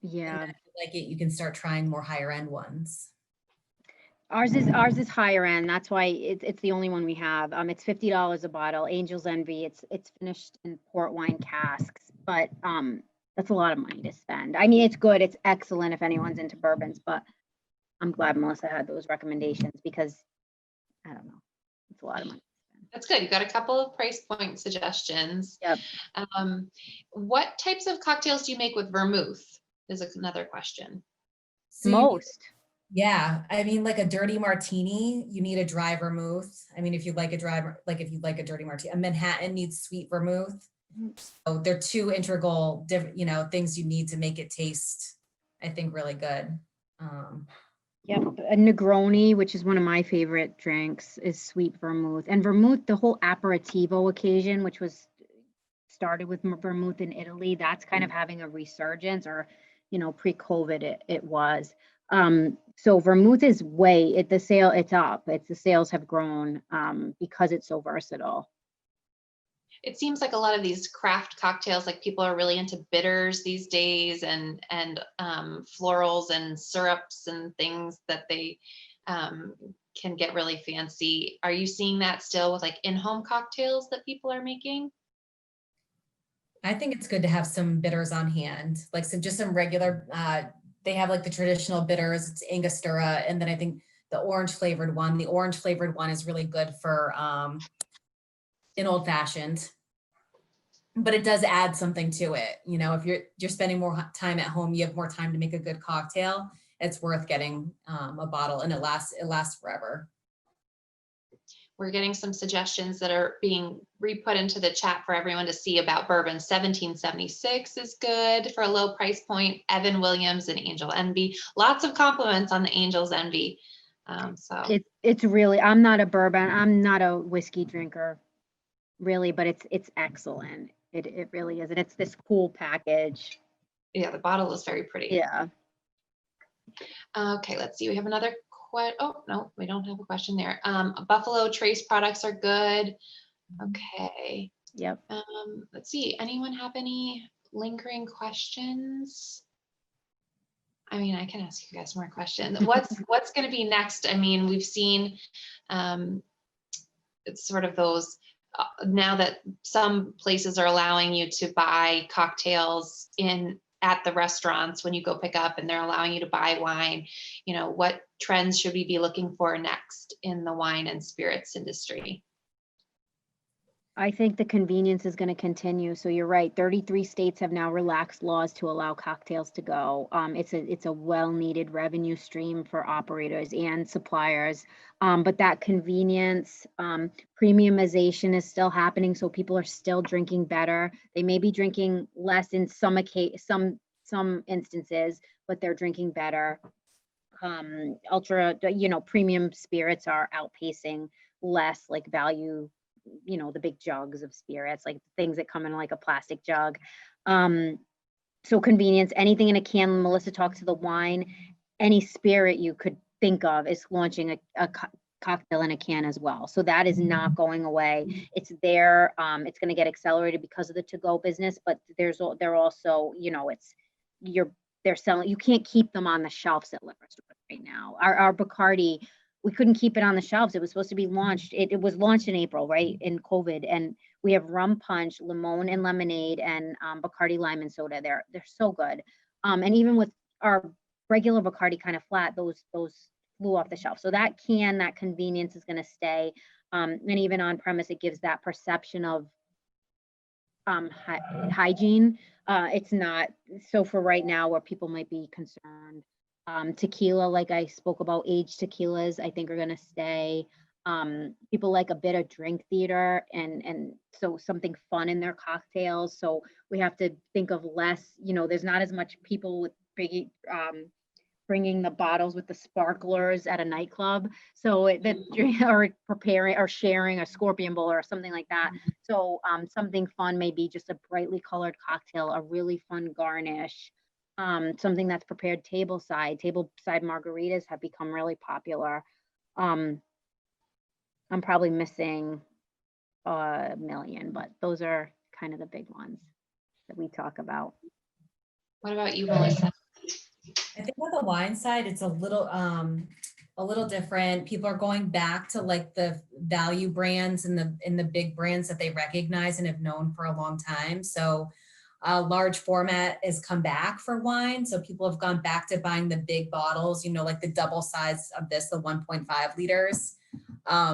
Speaker 3: Yeah.
Speaker 2: If you like it, you can start trying more higher end ones.
Speaker 3: Ours is higher end. That's why it's the only one we have. It's $50 a bottle. Angel's Envy. It's finished in port wine casks, but that's a lot of money to spend. I mean, it's good. It's excellent if anyone's into bourbons, but I'm glad Melissa had those recommendations because I don't know, it's a lot of money.
Speaker 1: That's good. You got a couple of price point suggestions.
Speaker 3: Yep.
Speaker 1: What types of cocktails do you make with vermouth? Is another question.
Speaker 2: So
Speaker 3: Most.
Speaker 2: Yeah, I mean, like a dirty martini, you need a dry vermouth. I mean, if you like a dirty martini, a Manhattan needs sweet vermouth. So they're two integral, you know, things you need to make it taste, I think, really good.
Speaker 3: Yep, a Negroni, which is one of my favorite drinks, is sweet vermouth. And vermouth, the whole aperitivo occasion, which was started with vermouth in Italy, that's kind of having a resurgence, or, you know, pre-COVID it was. So vermouth is it's up. The sales have grown because it's so versatile.
Speaker 1: It seems like a lot of these craft cocktails, like people are really into bitters these days, and florals and syrups and things that they can get really fancy. Are you seeing that still with like in-home cocktails that people are making?
Speaker 2: I think it's good to have some bitters on hand, like just some regular, they have like the traditional bitters, it's Angostura, and then I think the orange flavored one is really good for an old fashioned, but it does add something to it. You know, if you're spending more time at home, you have more time to make a good cocktail, it's worth getting a bottle, and it lasts forever.
Speaker 1: We're getting some suggestions that are being re-put into the chat for everyone to see about bourbon. 1776 is good for a low price point. Evan Williams and Angel Envy. Lots of compliments on the Angel's Envy. So
Speaker 3: it's really, I'm not a whiskey drinker, really, but it's excellent. It really is, and it's this cool package.
Speaker 1: yeah, the bottle is very pretty.
Speaker 3: Yeah.
Speaker 1: Okay, let's see. We have another oh no, we don't have a question there. Buffalo Trace products are good. Okay.
Speaker 3: Yep.
Speaker 1: Let's see. Anyone have any lingering questions? I mean, I can ask you guys more questions. What's going to be next? I mean, we've seen it's sort of those now that some places are allowing you to buy cocktails at the restaurants when you go pick up, and they're allowing you to buy wine. You know, what trends should we be looking for next in the wine and spirits industry?
Speaker 3: I think the convenience is going to continue. So you're right. 33 states have now relaxed laws to allow cocktails to go. It's a well-needed revenue stream for operators and suppliers. But that convenience, premiumization is still happening. So people are still drinking better. They may be drinking less in some instances, but they're drinking better. Premium spirits are outpacing less like value, the big jugs of spirits, like things that come in like a plastic jug. So convenience, anything in a can. Melissa talked to the wine, any spirit you could think of is launching a cocktail in a can as well. So that is not going away. It's there. It's going to get accelerated because of the to-go business, but they're also, they're selling, you can't keep them on the shelves at liquor stores right now. Our Bacardi, we couldn't keep it on the shelves. It was supposed to be launched. It was launched in April, right? In COVID. And we have rum punch, lemon and lemonade, and Bacardi lime and soda. They're so good. And even with our regular Bacardi kind of flat, those flew off the shelf. So that convenience is going to stay. And even on premise, it gives that perception of hygiene. It's not. So for right now, where people might be concerned, tequila, like I spoke about, aged tequilas, I think are going to stay. People like a bit of drink theater and so something fun in their cocktails. So we have to think of less, there's not as much people with bringing the bottles with the sparklers at a nightclub. So or preparing or sharing a scorpion bowl or something like that. So something fun may be just a brightly colored cocktail, a really fun garnish. Something that's prepared tableside margaritas have become really popular. I'm probably missing a million, but those are kind of the big ones that we talk about.
Speaker 1: What about you, Melissa?
Speaker 2: I think on the wine side, it's a little different. People are going back to like the value brands and the big brands that they recognize and have known for a long time. So large format has come back for wine. So people have gone back to buying the big bottles, like the double size of this, the 1.5 liters,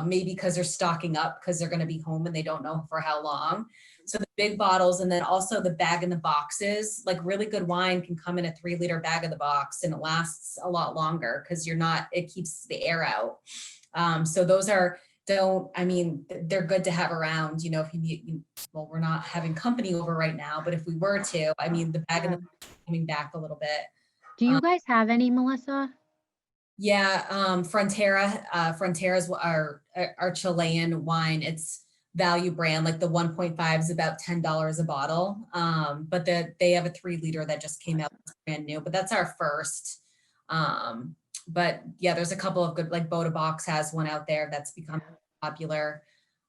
Speaker 2: maybe because they're stocking up because they're going to be home and they don't know for how long. So the big bottles, and then also the bag in the boxes, like really good wine can come in a 3-liter bag in the box and it lasts a lot longer because it keeps the air out. So those they're good to have around, if you need, well, we're not having company over right now, but if we were to, the bag in the box is coming back a little bit.
Speaker 3: Do you guys have any, Melissa?
Speaker 2: Yeah, Frontera is our Chilean wine. It's value brand, like the 1.5 is about $10 a bottle. But they have a 3-liter that just came out brand new, but that's our first. But yeah, there's a couple of good, like Boda Box has one out there that's become popular.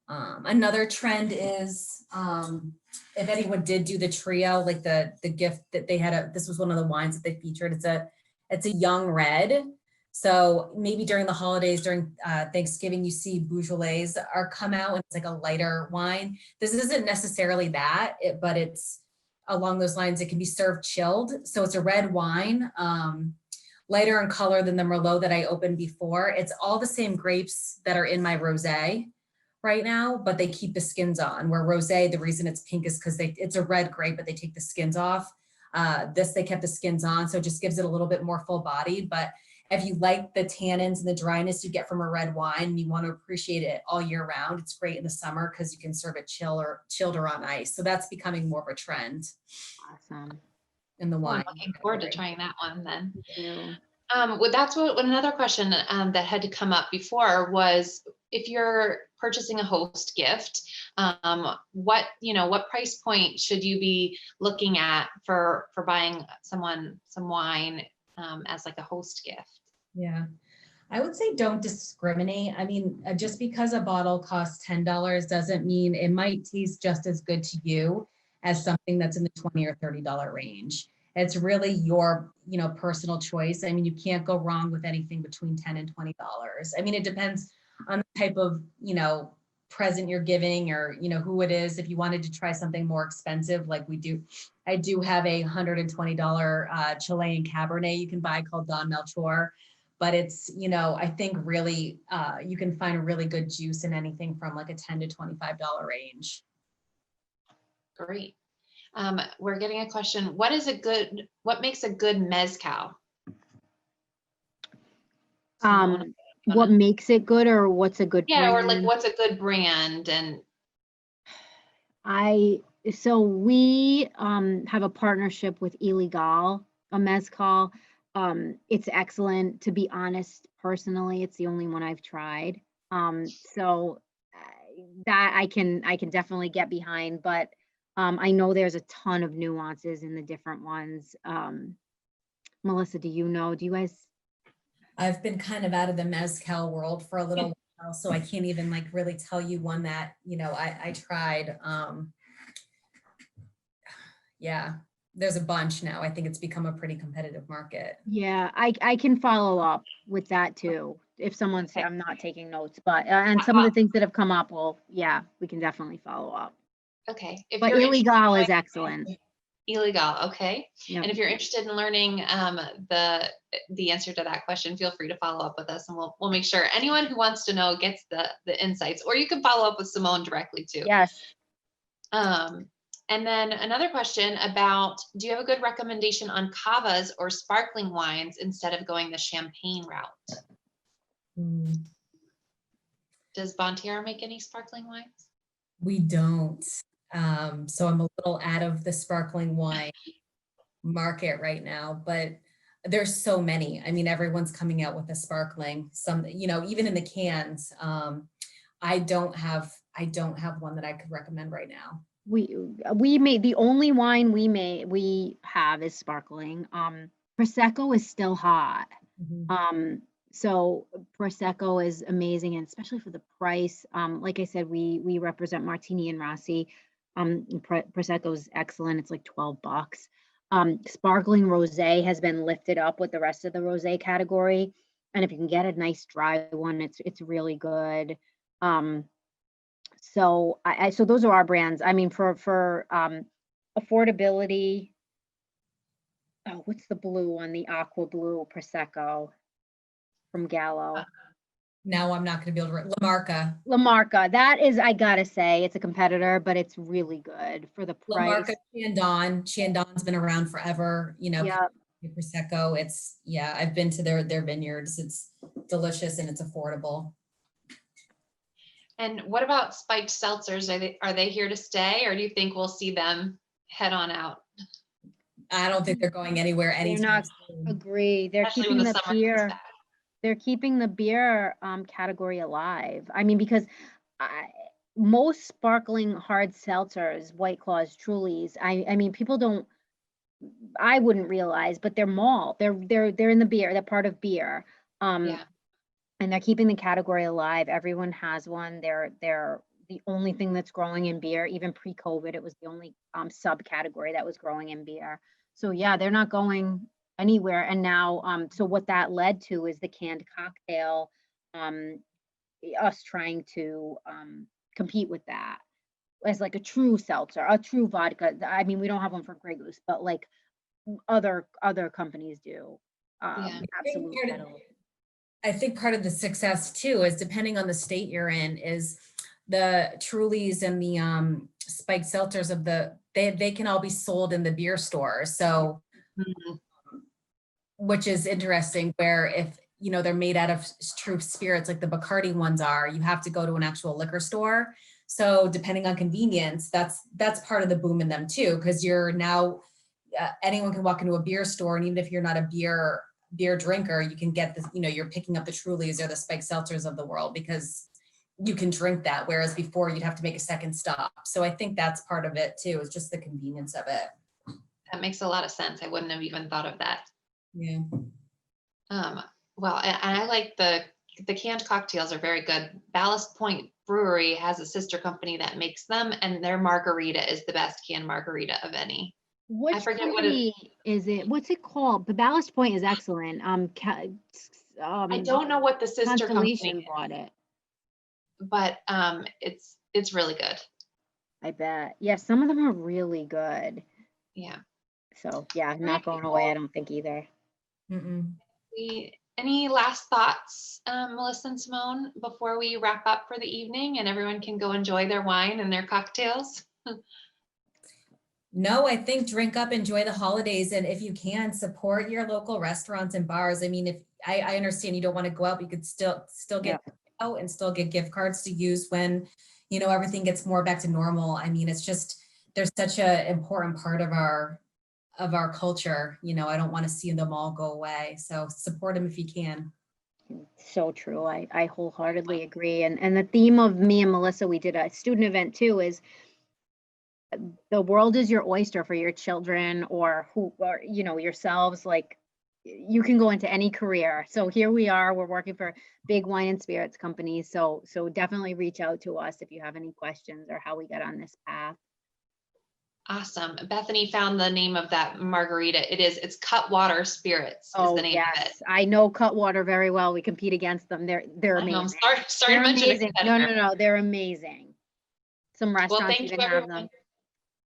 Speaker 2: Another trend is, if anyone did do the trio, like the gift that they had, this was one of the wines that they featured. It's a young red. So maybe during the holidays, during Thanksgiving, you see Beaujolais come out and it's like a lighter wine. This isn't necessarily that, but it's along those lines. It can be served chilled. So it's a red wine, lighter in color than the Merlot that I opened before. It's all the same grapes that are in my rosé right now, but they keep the skins on. Where rosé, the reason it's pink is because it's a red grape, but they take the skins off. They kept the skins on, so it just gives it a little bit more full bodied. But if you like the tannins and the dryness you get from a red wine and you want to appreciate it all year round, it's great in the summer because you can serve it chilled or on ice. So that's becoming more of a trend.
Speaker 3: Awesome.
Speaker 2: In the wine.
Speaker 1: I'm looking forward to trying that one then.
Speaker 3: Yeah.
Speaker 1: That's what another question that had to come up before was, if you're purchasing a host gift, what price point should you be looking at for buying someone some wine as like a host gift?
Speaker 2: Yeah, I would say don't discriminate. Just because a bottle costs $10 doesn't mean it might taste just as good to you as something that's in the $20 or $30 range. it's really your, personal choice. I mean, you can't go wrong with anything between $10 and $20. I mean, it depends on the type of, present you're giving, or, who it is. If you wanted to try something more expensive, like I do have a $120 Chilean Cabernet you can buy called Don Melchor, but it's, I think really, you can find a really good juice in anything from like a $10 to $25 range.
Speaker 1: Great. We're getting a question. What makes a good mezcal?
Speaker 3: What makes it good, or what's a good
Speaker 1: Yeah,
Speaker 3: brand?
Speaker 1: or like what's a good brand? And
Speaker 3: so we have a partnership with Ilegal, a mezcal. It's excellent. To be honest, personally, it's the only one I've tried. So that I can definitely get behind, but I know there's a ton of nuances in the different ones. Melissa, do you guys?
Speaker 2: I've been kind of out of the mezcal world for a little while, so I can't even like really tell you one that, I tried. Yeah, there's a bunch now. I think it's become a pretty competitive market.
Speaker 3: Yeah, I can follow up with that too. If someone's,
Speaker 1: Okay.
Speaker 3: I'm not taking notes, but, and some of the things that have come up, well, yeah, we can definitely follow up.
Speaker 1: okay. If
Speaker 3: But
Speaker 1: you're interested in
Speaker 3: Ilegal is excellent.
Speaker 1: Illegal, okay.
Speaker 3: Yep.
Speaker 1: And if you're interested in learning the answer to that question, feel free to follow up with us, and we'll make sure anyone who wants to know gets the insights, or you can follow up with Simone directly too.
Speaker 3: Yes.
Speaker 1: And then another question about, do you have a good recommendation on cavas or sparkling wines instead of going the champagne route? Does Bonterra make any sparkling wines?
Speaker 2: We don't. So I'm a little out of the sparkling wine market right now, but there's so many. I mean, everyone's coming out with a sparkling, some, even in the cans. I don't have one that I could recommend right now.
Speaker 3: We made, the only wine we have is sparkling. Prosecco is still hot. So Prosecco is amazing, and especially for the price. Like I said, we represent Martini and Rossi. Prosecco is excellent. It's like $12. Sparkling rosé has been lifted up with the rest of the rosé category, and if you can get a nice dry one, it's really good. So so those are our brands. I mean, for affordability. Oh, what's the blue one? The aqua blue Prosecco from Gallo.
Speaker 2: Now I'm not going to be able to. La
Speaker 3: Marca. That is, I gotta say, it's a competitor, but it's really good for the price.
Speaker 2: La Marca, Chandon's been around forever.
Speaker 3: Yeah.
Speaker 2: Prosecco. I've been to their vineyards. It's delicious and it's affordable.
Speaker 1: And what about spiked seltzers? Are they here to stay, or do you think we'll see them head on out?
Speaker 2: I don't think they're going anywhere anytime soon.
Speaker 3: Agree. They're
Speaker 1: Especially
Speaker 3: keeping
Speaker 1: when
Speaker 3: the beer. They're keeping the beer category alive. I mean, because most sparkling hard seltzers, White Claws, Trulies, I mean, people don't. I wouldn't realize, but they're malt. They're in the beer. They're part of beer.
Speaker 1: Yeah.
Speaker 3: And they're keeping the category alive. Everyone has one. They're the only thing that's growing in beer. Even pre-COVID, it was the only subcategory that was growing in beer. So yeah, they're not going anywhere. And now, so what that led to is the canned cocktail, us trying to compete with that as like a true seltzer, a true vodka. I mean, we don't have one for Grey Goose, but like other companies do. Absolutely.
Speaker 2: I think part of the success too is, depending on the state you're in, is the Trulies and the spiked seltzers of they can all be sold in the beer store. So, which is interesting, where if they're made out of true spirits like the Bacardi ones are, you have to go to an actual liquor store. So depending on convenience, that's part of the boom in them too, because you're now anyone can walk into a beer store, and even if you're not a beer drinker, you can get this, you're picking up the Trulies or the spiked seltzers of the world because you can drink that. Whereas before you'd have to make a second stop. So I think that's part of it too, is just the convenience of it.
Speaker 1: That makes a lot of sense. I wouldn't have even thought of that.
Speaker 2: Yeah.
Speaker 1: Well, and I like the canned cocktails are very good. Ballast Point Brewery has a sister company that makes them, and their margarita is the best canned margarita of any.
Speaker 3: Which
Speaker 1: forget what
Speaker 3: company is it? What's it called? The Ballast Point is excellent.
Speaker 1: I don't know what the sister
Speaker 3: Constellation
Speaker 1: company,
Speaker 3: bought it.
Speaker 1: but it's really good.
Speaker 3: I bet. Yeah, some of them are really good.
Speaker 1: Yeah.
Speaker 3: So yeah,
Speaker 1: right,
Speaker 3: not going away, I don't think either.
Speaker 1: Any last thoughts, Melissa and Simone, before we wrap up for the evening and everyone can go enjoy their wine and their cocktails?
Speaker 2: No, I think drink up, enjoy the holidays, and if you can, support your local restaurants and bars. I mean, if I understand you don't want to go out, but you could still get out and still get gift cards to use when, you know, everything gets more back to normal. I mean, it's just, there's such a important part of our culture. You know, I don't want to see them all go away. So support them if you can.
Speaker 3: So true. I wholeheartedly agree. And the theme of me and Melissa, we did a student event too, is the world is your oyster for your children or you know, yourselves. Like, you can go into any career. So here we are, we're working for big wine and spirits companies. So definitely reach out to us if you have any questions or how we got on this path.
Speaker 1: Awesome. Bethany found the name of that margarita. It's Cutwater Spirits is the name of it.
Speaker 3: I know Cutwater very well. We compete against them. They're amazing.
Speaker 1: Sorry to mention
Speaker 3: amazing. No, they're amazing. Some restaurants even have them.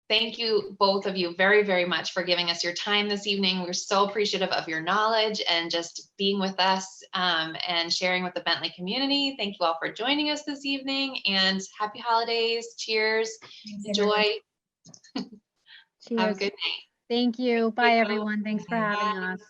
Speaker 1: Thank you, both of you, very, very much for giving us your time this evening. We're so appreciative of your knowledge and just being with us and sharing with the Bentley community. Thank you all for joining us this evening, and happy holidays. Cheers. Enjoy.
Speaker 3: Cheers.
Speaker 1: Have a good night.
Speaker 3: Thank you. Bye, everyone. Thanks for having us.